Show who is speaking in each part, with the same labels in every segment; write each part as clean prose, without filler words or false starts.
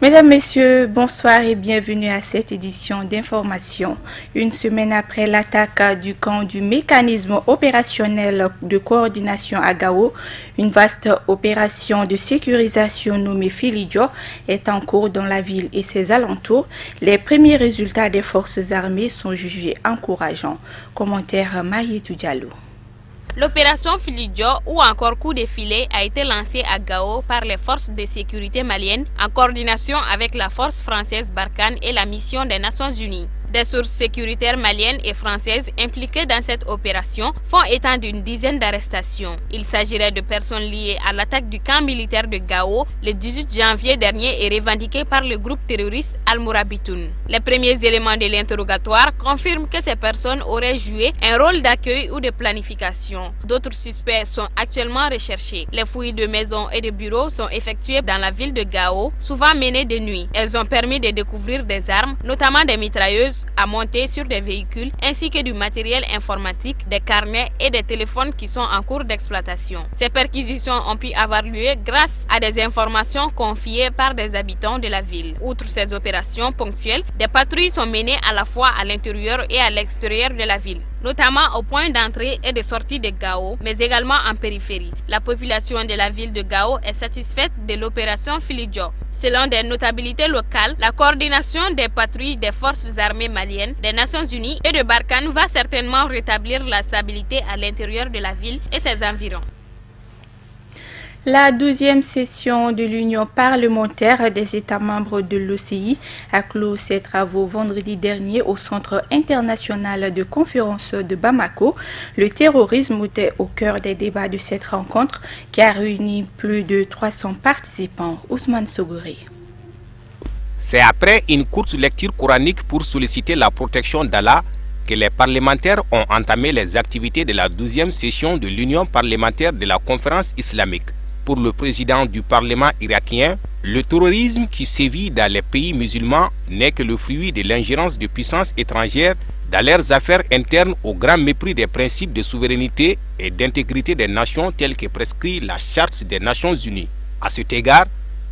Speaker 1: Mesdames, Messieurs, bonsoir et bienvenue à cette édition d'information. Une semaine après l'attaque du camp du mécanisme opérationnel de coordination à Gao, une vaste opération de sécurisation nommée Filidjo est en cours dans la ville et ses alentours. Les premiers résultats des forces armées sont jugés encourageants. Commentaire Maïetou Diallo.
Speaker 2: L'opération Filidjo ou encore coup de filet a été lancée à Gao par les forces de sécurité maliennes en coordination avec la force française Barkhane et la mission des Nations Unies. Des sources sécuritaires maliennes et françaises impliquées dans cette opération font état d'une dizaine d'arrestations. Il s'agirait de personnes liées à l'attaque du camp militaire de Gao le 18 janvier dernier et revendiquée par le groupe terroriste Al-Mourabitoun. Les premiers éléments de l'interrogatoire confirment que ces personnes auraient joué un rôle d'accueil ou de planification. D'autres suspects sont actuellement recherchés. Les fouilles de maisons et de bureaux sont effectuées dans la ville de Gao, souvent menées de nuit. Elles ont permis de découvrir des armes, notamment des mitrailleuses à monter sur des véhicules ainsi que du matériel informatique, des carnets et des téléphones qui sont en cours d'exploitation. Ces perquisitions ont pu avoir lieu grâce à des informations confiées par des habitants de la ville. Outre ces opérations ponctuelles, des patrouilles sont menées à la fois à l'intérieur et à l'extérieur de la ville, notamment au point d'entrée et de sortie de Gao, mais également en périphérie. La population de la ville de Gao est satisfaite de l'opération Filidjo. Selon des notabilités locales, la coordination des patrouilles des forces armées maliennes, des Nations Unies et de Barkhane va certainement rétablir la stabilité à l'intérieur de la ville et ses environs.
Speaker 1: La 12e session de l'Union parlementaire des États membres de l'OCI a clos ses travaux vendredi dernier au Centre international de conférence de Bamako. Le terrorisme était au cœur des débats de cette rencontre qui a réuni plus de 300 participants. Ousmane Sogoré.
Speaker 3: C'est après une courte lecture coranique pour solliciter la protection d'Allah que les parlementaires ont entamé les activités de la 12e session de l'Union parlementaire de la conférence islamique. Pour le président du Parlement irakien, le terrorisme qui sévit dans les pays musulmans n'est que le fruit de l'ingérence de puissances étrangères dans leurs affaires internes au grand mépris des principes de souveraineté et d'intégrité des nations tels que prescrit la Charte des Nations Unies. À cet égard,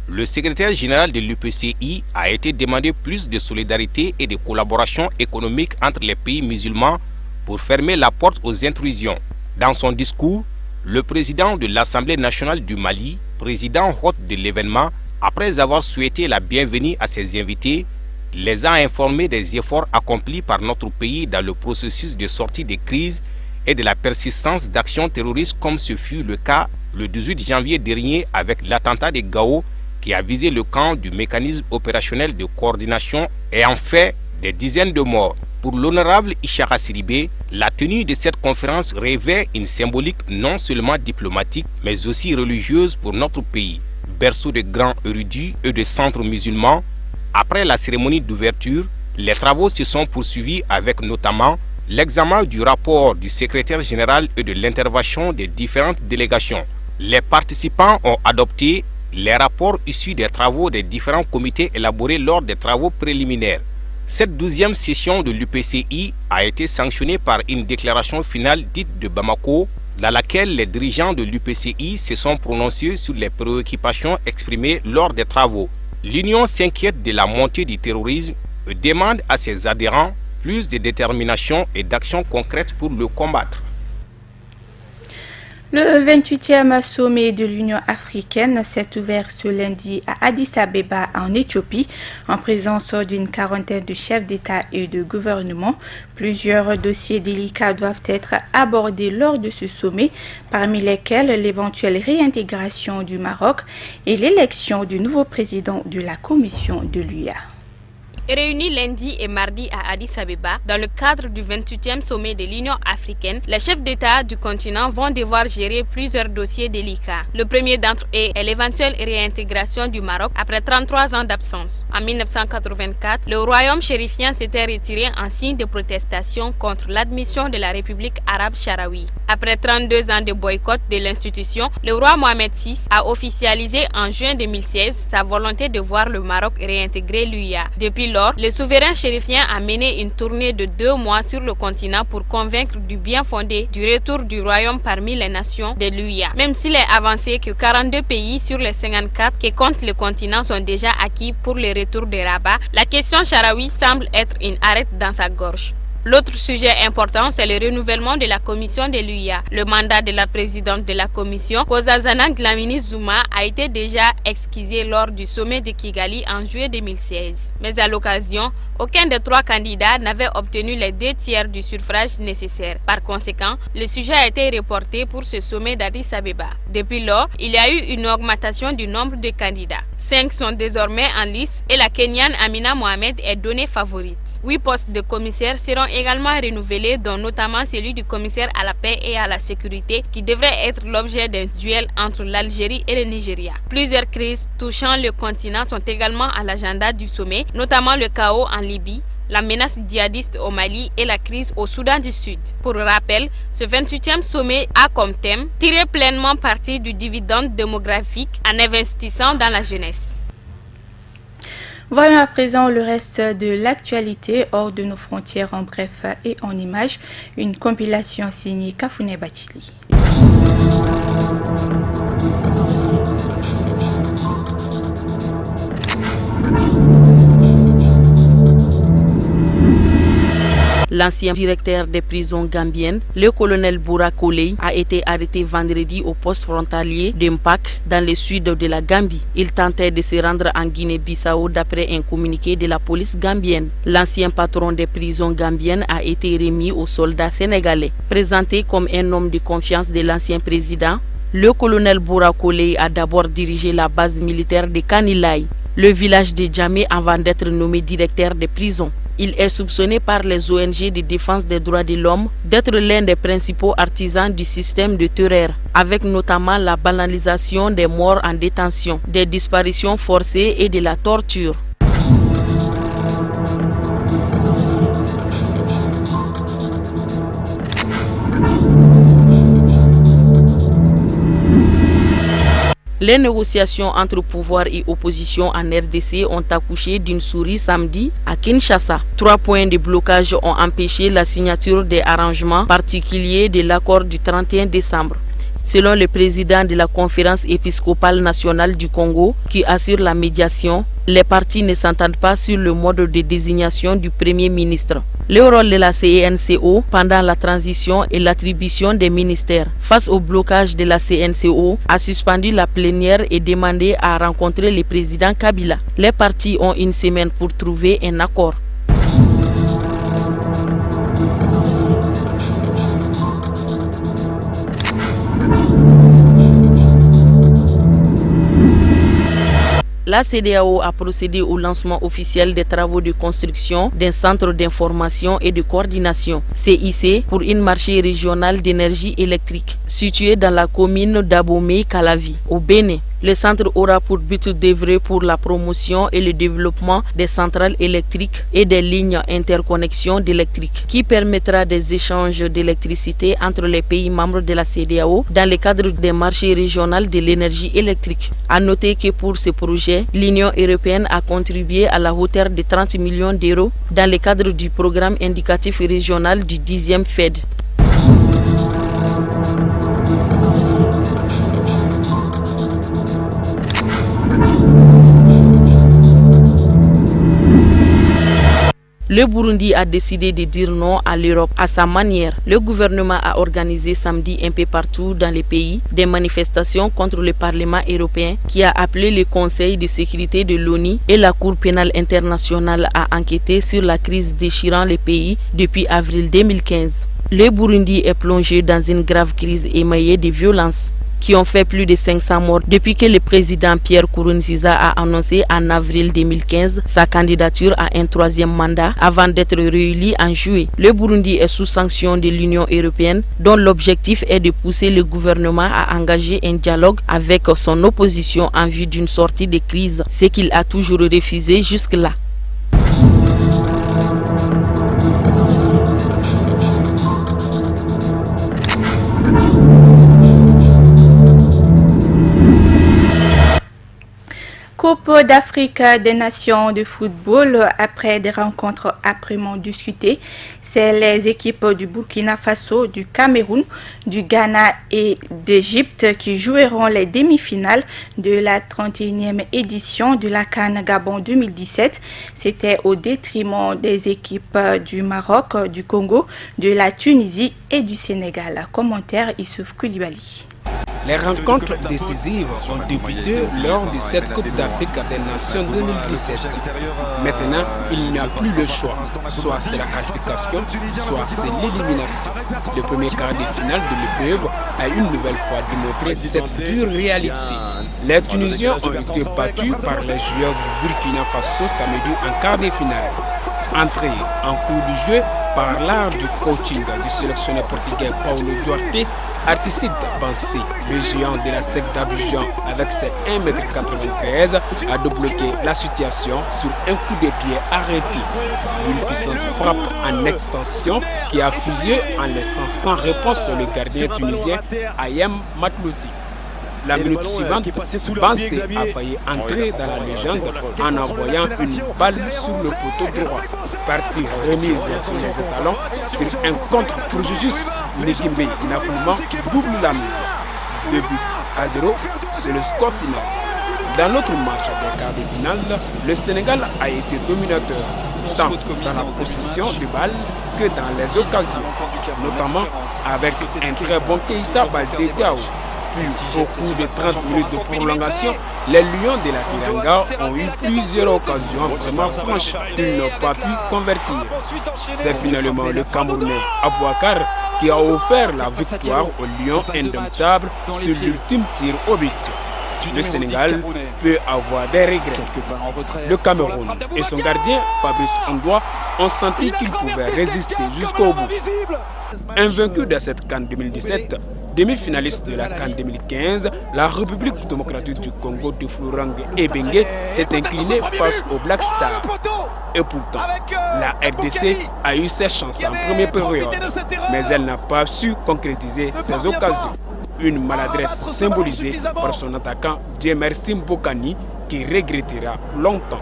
Speaker 3: le secrétaire général de l'UPCI a été demandé plus de solidarité et de collaboration économique entre les pays musulmans pour fermer la porte aux intrusions. Dans son discours, le président de l'Assemblée nationale du Mali, président hôte de l'événement, après avoir souhaité la bienvenue à ses invités, les a informés des efforts accomplis par notre pays dans le processus de sortie de crise et de la persistance d'actions terroristes comme ce fut le cas le 18 janvier dernier avec l'attentat de Gao qui a visé le camp du mécanisme opérationnel de coordination et en fait des dizaines de morts. Pour l'honorable Ishaka Sidibé, la tenue de cette conférence revêt une symbolique non seulement diplomatique, mais aussi religieuse pour notre pays. Berceau de grands érudits et de centres musulmans, après la cérémonie d'ouverture, les travaux se sont poursuivis avec notamment l'examen du rapport du secrétaire général et de l'intervention des différentes délégations. Les participants ont adopté les rapports issus des travaux des différents comités élaborés lors des travaux préliminaires. Cette 12e session de l'UPCI a été sanctionnée par une déclaration finale dite de Bamako, dans laquelle les dirigeants de l'UPCI se sont prononcés sur les préoccupations exprimées lors des travaux. L'Union s'inquiète de la montée du terrorisme et demande à ses adhérents plus de détermination et d'action concrète pour le combattre.
Speaker 1: Le 28e sommet de l'Union africaine s'est ouvert ce lundi à Addis Abeba en Éthiopie en présence d'une quarantaine de chefs d'État et de gouvernement. Plusieurs dossiers délicats doivent être abordés lors de ce sommet, parmi lesquels l'éventuelle réintégration du Maroc et l'élection du nouveau président de la Commission de l'UA.
Speaker 2: Réunis lundi et mardi à Addis Abeba, dans le cadre du 28e sommet de l'Union africaine, les chefs d'État du continent vont devoir gérer plusieurs dossiers délicats. Le premier d'entre eux est l'éventuelle réintégration du Maroc après 33 ans d'absence. En 1984, le royaume chérifien s'était retiré en signe de protestation contre l'admission de la République arabe sahraoui. Après 32 ans de boycott de l'institution, le roi Mohamed VI a officialisé en juin 2016 sa volonté de voir le Maroc réintégrer l'UA. Depuis lors, le souverain chérifien a mené une tournée de 2 mois sur le continent pour convaincre du bien fondé du retour du royaume parmi les nations de l'UIA. Même s'il est avancé que 42 pays sur les 54 qui comptent le continent sont déjà acquis pour le retour de Rabat, la question Chaaraoui semble être une arête dans sa gorge. L'autre sujet important, c'est le renouvellement de la commission de l'UIA. Le mandat de la présidente de la commission, Nkosazana Dlamini Zuma, a été déjà exquisé lors du sommet de Kigali en juillet 2016. Mais à l'occasion, aucun des 3 candidats n'avait obtenu les 2 tiers du suffrage nécessaire. Par conséquent, le sujet a été reporté pour ce sommet d'Addis Abeba. Depuis lors, il y a eu une augmentation du nombre de candidats. 5 sont désormais en lice et la Kenyane Amina Mohamed est donnée favorite. 8 postes de commissaires seront également renouvelés, dont notamment celui du commissaire à la paix et à la sécurité, qui devrait être l'objet d'un duel entre l'Algérie et le Nigeria. Plusieurs crises touchant le continent sont également à l'agenda du sommet, notamment le chaos en Libye, la menace djihadiste au Mali et la crise au Soudan du Sud. Pour rappel, ce 28e sommet a comme thème « Tirer pleinement parti du dividende démographique en investissant dans la jeunesse ».
Speaker 1: Voyons à présent le reste de l'actualité hors de nos frontières en bref et en images. Une compilation signée Kafouné Bachili.
Speaker 4: L'ancien directeur des prisons gambiennes, le colonel Boura Koley, a été arrêté vendredi au poste frontalier d'Impact dans le sud de la Gambie. Il tentait de se rendre en Guinée-Bissau d'après un communiqué de la police gambienne. L'ancien patron des prisons gambiennes a été remis aux soldats sénégalais. Présenté comme un homme de confiance de l'ancien président, le colonel Boura Koley a d'abord dirigé la base militaire de Kanilaï, le village de Djamé, avant d'être nommé directeur des prisons. Il est soupçonné par les ONG de défense des droits de l'homme d'être l'un des principaux artisans du système de terreur, avec notamment la banalisation des morts en détention, des disparitions forcées et de la torture. Les négociations entre pouvoir et opposition en RDC ont accouché d'une souris samedi à Kinshasa. 3 points de blocage ont empêché la signature des arrangements particuliers de l'accord du 31 décembre. Selon le président de la conférence épiscopale nationale du Congo, qui assure la médiation, les partis ne s'entendent pas sur le mode de désignation du Premier ministre. Le rôle de la CNCO pendant la transition et l'attribution des ministères face au blocage de la CNCO a suspendu la plénière et demandé à rencontrer le président Kabila. Les partis ont une semaine pour trouver un accord. La CEDEAO a procédé au lancement officiel des travaux de construction d'un centre d'information et de coordination, CIC, pour une marché régional d'énergie électrique, situé dans la commune d'Abomey-Calavi, au Bénin. Le centre aura pour but d'œuvrer pour la promotion et le développement des centrales électriques et des lignes interconnexion d'électrique, qui permettra des échanges d'électricité entre les pays membres de la CEDEAO dans le cadre des marchés régionaux de l'énergie électrique. À noter que pour ce projet, l'Union européenne a contribué à la hauteur de 30 millions d'euros dans le cadre du programme indicatif régional du 10e FED. Le Burundi a décidé de dire non à l'Europe à sa manière. Le gouvernement a organisé samedi un peu partout dans le pays des manifestations contre le Parlement européen qui a appelé le Conseil de sécurité de l'ONU et la Cour pénale internationale à enquêter sur la crise déchirant le pays depuis avril 2015. Le Burundi est plongé dans une grave crise émaillée de violences qui ont fait plus de 500 morts depuis que le président Pierre Nkurunziza a annoncé en avril 2015 sa candidature à un 3e mandat avant d'être réélu en juillet. Le Burundi est sous sanction de l'Union européenne dont l'objectif est de pousser le gouvernement à engager un dialogue avec son opposition en vue d'une sortie de crise, ce qu'il a toujours refusé jusque-là.
Speaker 1: Coupe d'Afrique des Nations de football, après des rencontres âprement discutées, c'est les équipes du Burkina Faso, du Cameroun, du Ghana et d'Égypte qui joueront les demi-finales de la 31e édition de la CAN Gabon 2017. C'était au détriment des équipes du Maroc, du Congo, de la Tunisie et du Sénégal. Commentaire Issouf Koulibaly.
Speaker 5: Les rencontres décisives ont débuté lors de cette Coupe d'Afrique des Nations 2017. Maintenant, il n'y a plus le choix. Soit c'est la qualification, soit c'est l'élimination. Le premier quart de finale de l'épreuve a une nouvelle fois démontré cette dure réalité. Les Tunisiens ont été battus par les joueurs du Burkina Faso samedi en quart de finale. Entré en cours du jeu par l'art du coaching du sélectionneur portugais Paulo Duarte, Articide Bansé, le géant de la SEC d'Abidjan avec ses 1,93 m, a débloqué la situation sur un coup de pied arrêté. Une puissance frappe en extension qui a fusé en laissant sans réponse le gardien tunisien Ayem Matlouti. La minute suivante, Bansé a failli entrer dans la légende en envoyant une balle sur le poteau droit. Partie remise sur les étalons sur un contre pour Jujus Nekimbe Nakoulman double la mise. 2 buts à 0, c'est le score final. Dans l'autre match des quarts de finale, le Sénégal a été dominateur, tant dans la possession de balles que dans les occasions, notamment avec un très bon Keita Baldé Diao. Puis, au cours de 30 minutes de prolongation, les Lions de la Teranga ont eu plusieurs occasions vraiment franches qu'ils n'ont pas pu convertir. C'est finalement le Camerounais Abouakar qui a offert la victoire aux Lions indomptables sur l'ultime tir au but. Le Sénégal peut avoir des regrets. Le Cameroun et son gardien Fabrice Ondoa ont senti qu'ils pouvaient résister jusqu'au bout. Invaincu de cette CAN 2017, demi-finaliste de la CAN 2015, la République démocratique du Congo de Florang Ebenge s'est inclinée face aux Black Stars. Et pourtant, la RDC a eu ses chances en première période, mais elle n'a pas su concrétiser ses occasions. Une maladresse symbolisée par son attaquant Djemersim Bokani qui regrettera longtemps.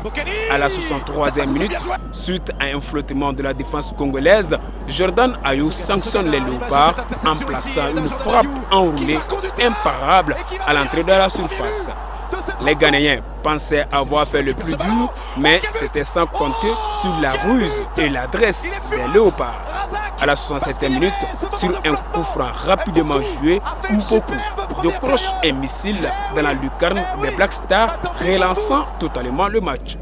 Speaker 5: À la 63e minute, suite à un flottement de la défense congolaise, Jordan Ayou sanctionne les Léopards en plaçant une frappe enroulée imparable à l'entrée de la surface. Les Ghanéens pensaient avoir fait le plus dur, mais c'était sans compter sur la ruse et l'adresse des Léopards. À la 67e minute, sur un coup franc rapidement joué, Mpoku décroche un missile dans la lucarne des Black Stars, relançant totalement le match.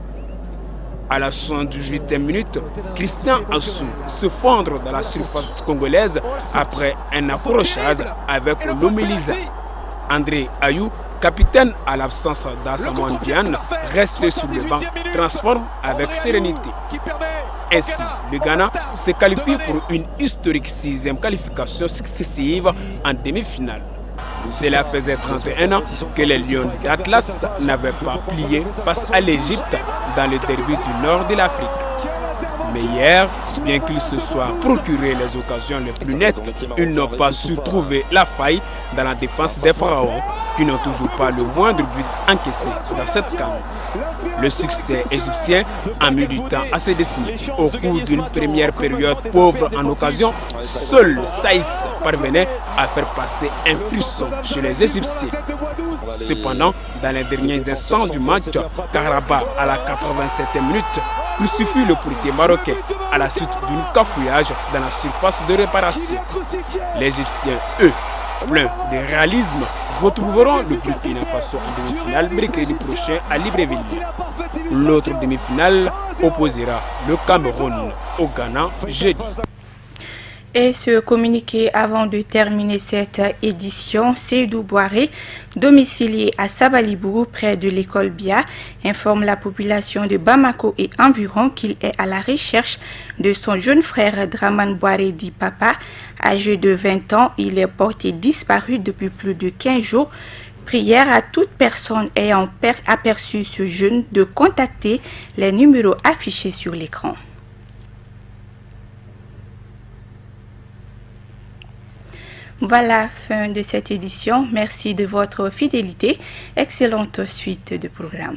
Speaker 5: À la 78e minute, Christian Assou se fondre dans la surface congolaise après un accrochage avec l'Omélisa. André Ayou, capitaine à l'absence d'Asamoah Gyan, resté sur le banc, transforme avec sérénité. Ainsi, le Ghana se qualifie pour une historique 6e qualification successive en demi-finale. Cela faisait 31 ans que les Lions d'Atlas n'avaient pas plié face à l'Égypte dans le derby du nord de l'Afrique. Mais hier, bien qu'ils se soient procuré les occasions les plus nettes, ils n'ont pas su trouver la faille dans la défense des Pharaons, qui n'ont toujours pas le moindre but encaissé dans cette CAN. Le succès égyptien a mis du temps à se dessiner. Au cours d'une première période pauvre en occasion, seul Saïs parvenait à faire passer un frisson chez les Égyptiens. Cependant, dans les derniers instants du match, Karaba à la 87e minute crucifie le portier marocain à la suite d'un cafouillage dans la surface de réparation. Les Égyptiens, eux, pleins de réalisme, retrouveront le Burkina Faso en demi-finale mercredi prochain à Libreville. L'autre demi-finale opposera le Cameroun au Ghana jeudi.
Speaker 1: Et ce communiqué avant de terminer cette édition, Seydou Boiré, domicilié à Sabalibou, près de l'école Bia, informe la population de Bamako et environ qu'il est à la recherche de son jeune frère Draman Boiré dit Papa. Âgé de 20 ans, il est porté disparu depuis plus de 15 jours. Prière à toute personne ayant aperçu ce jeune de contacter les numéros affichés sur l'écran. Voilà, fin de cette édition. Merci de votre fidélité. Excellente suite de programme.